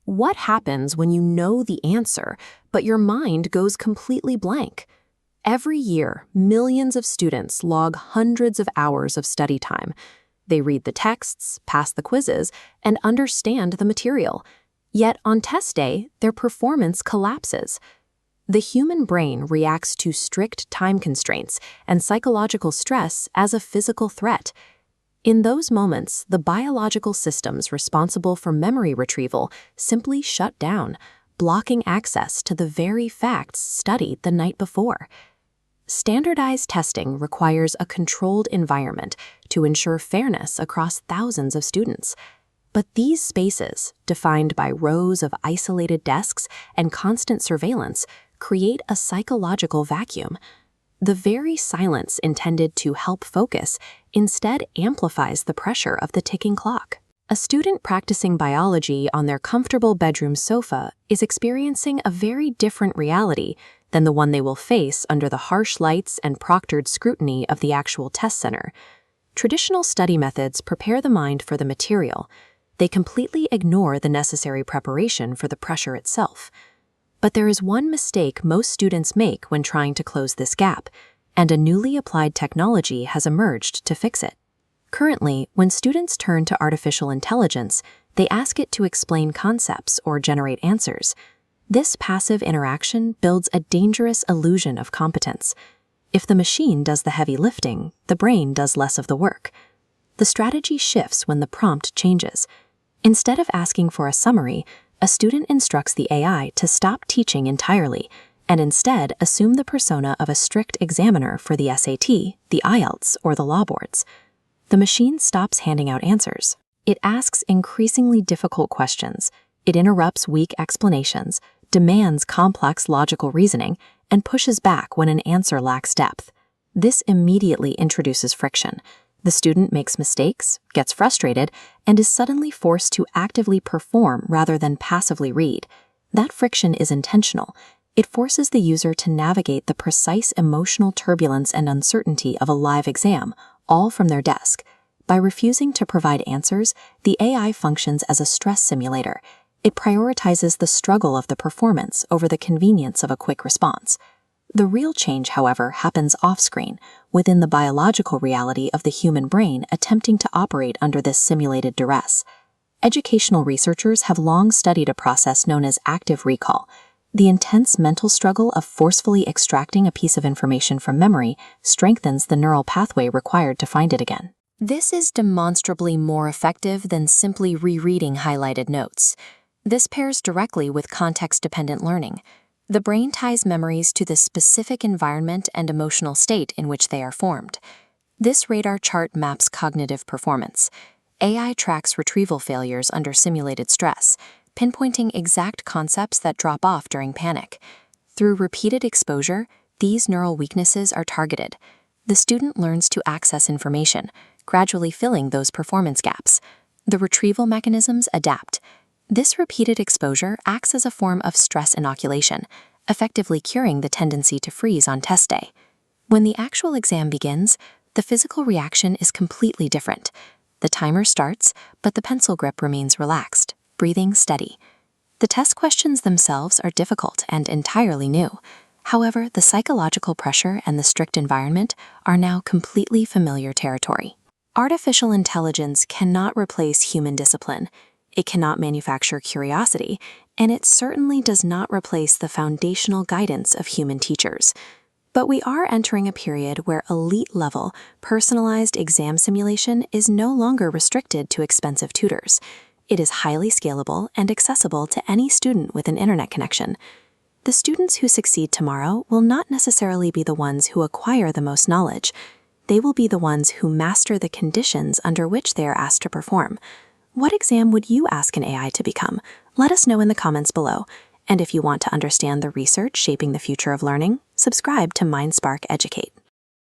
What happens when you know the answer, but your mind goes completely blank? Every year, millions of students log hundreds of hours of study time. They read the texts, pass the quizzes, and understand the material. Yet on test day, their performance collapses. The human brain reacts to strict time constraints and psychological stress as a physical threat. In those moments, the biological systems responsible for memory retrieval simply shut down, blocking access to the very facts studied the night before. Standardized testing requires a controlled environment to ensure fairness across thousands of students. But these spaces, defined by rows of isolated desks and constant surveillance, create a psychological vacuum. The very silence intended to help focus instead amplifies the pressure of the ticking clock. A student practicing biology on their comfortable bedroom sofa is experiencing a very different reality than the one they will face under the harsh lights and proctored scrutiny of the actual test center. Traditional study methods prepare the mind for the material. They completely ignore the necessary preparation for the pressure itself. But there is one mistake most students make when trying to close this gap, and a newly applied technology has emerged to fix it. Currently, when students turn to artificial intelligence, they ask it to explain concepts or generate answers. This passive interaction builds a dangerous illusion of competence. If the machine does the heavy lifting, the brain does less of the work. The strategy shifts when the prompt changes. Instead of asking for a summary, a student instructs the AI to stop teaching entirely and instead assume the persona of a strict examiner for the SAT, the IELTS, or the law boards. The machine stops handing out answers. It asks increasingly difficult questions. It interrupts weak explanations, demands complex logical reasoning, and pushes back when an answer lacks depth. This immediately introduces friction. The student makes mistakes, gets frustrated, and is suddenly forced to actively perform rather than passively read. That friction is intentional. It forces the user to navigate the precise emotional turbulence and uncertainty of a live exam, all from their desk. By refusing to provide answers, the AI functions as a stress simulator. It prioritizes the struggle of the performance over the convenience of a quick response. The real change, however, happens off-screen, within the biological reality of the human brain attempting to operate under this simulated duress. Educational researchers have long studied a process known as active recall. The intense mental struggle of forcefully extracting a piece of information from memory strengthens the neural pathway required to find it again. This is demonstrably more effective than simply rereading highlighted notes. This pairs directly with context-dependent learning. The brain ties memories to the specific environment and emotional state in which they are formed. This radar chart maps cognitive performance. AI tracks retrieval failures under simulated stress, pinpointing exact concepts that drop off during panic. Through repeated exposure, these neural weaknesses are targeted. The student learns to access information, gradually filling those performance gaps. The retrieval mechanisms adapt. This repeated exposure acts as a form of stress inoculation, effectively curing the tendency to freeze on test day. When the actual exam begins, the physical reaction is completely different. The timer starts, but the pencil grip remains relaxed, breathing steady. The test questions themselves are difficult and entirely new. However, the psychological pressure and the strict environment are now completely familiar territory. Artificial intelligence cannot replace human discipline. It cannot manufacture curiosity, and it certainly does not replace the foundational guidance of human teachers. But we are entering a period where elite-level, personalized exam simulation is no longer restricted to expensive tutors. It is highly scalable and accessible to any student with an internet connection. The students who succeed tomorrow will not necessarily be the ones who acquire the most knowledge. They will be the ones who master the conditions under which they are asked to perform. What exam would you ask an AI to become? Let us know in the comments below. And if you want to understand the research shaping the future of learning, subscribe to MindSparkEduc.